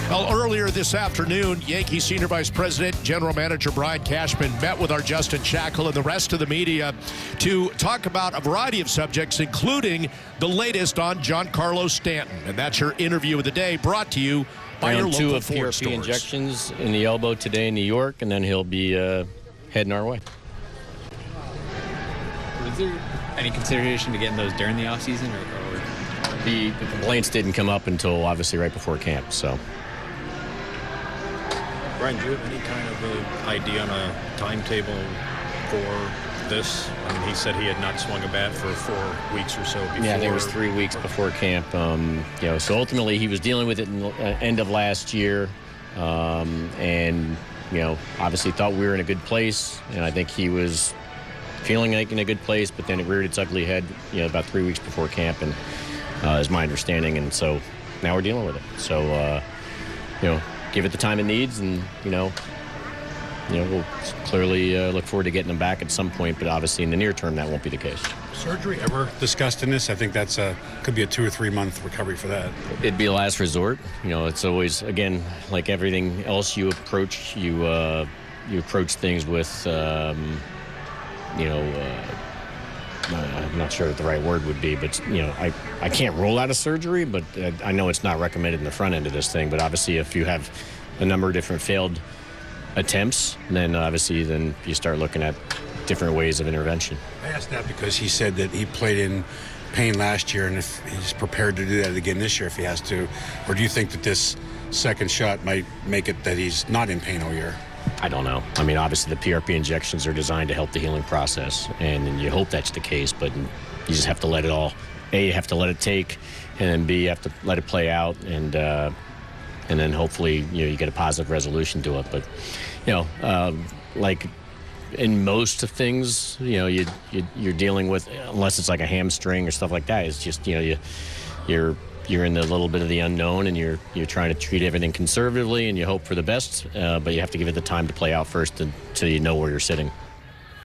Well, earlier this afternoon, Yankee Senior Vice President, General Manager Brian Cashman met with our Justin Shackle and the rest of the media to talk about a variety of subjects, including the latest on Giancarlo Stanton. And that's your interview of the day, brought to you by your local Round 2 of Ford PRP stores. injections in the elbow today in New York, and then he'll be heading our way. Was there any consideration to getting those during the offseason? Or The complaints didn't come up until obviously right before camp, so. Brian, do you have any kind of idea on a timetable for this? I mean, he said he had not swung a bat for 4 weeks or so before. Yeah, I think it was 3 weeks before camp. So ultimately he was dealing with it in the end of last year, and obviously thought we were in a good place, and I think he was feeling like in a good place, but then it reared its ugly head, about 3 weeks before camp, and is my understanding, and so now we're dealing with it. So, give it the time it needs, and we'll clearly look forward to getting him back at some point, but obviously in the near term that won't be the case. Surgery ever discussed in this? I think that's could be a 2 or 3 month recovery for that. It'd be a last resort. It's always, again, like everything else you approach, you approach things with, I'm not sure what the right word would be, but, I can't rule out a surgery, but I know it's not recommended in the front end of this thing. But obviously if you have a number of different failed attempts, then you start looking at different ways of intervention. I asked that because he said that he played in pain last year, and if he's prepared to do that again this year if he has to, or do you think that this second shot might make it that he's not in pain all year? I don't know. I mean, obviously the PRP injections are designed to help the healing process, and you hope that's the case, but you just have to let it all, A, you have to let it take, and then B, you have to let it play out, and then hopefully, you get a positive resolution to it. But, like in most of things, you're dealing with, unless it's like a hamstring or stuff like that, it's just, you're in the little bit of the unknown, and you're trying to treat everything conservatively, and you hope for the best, but you have to give it the time to play out first until you know where you're sitting.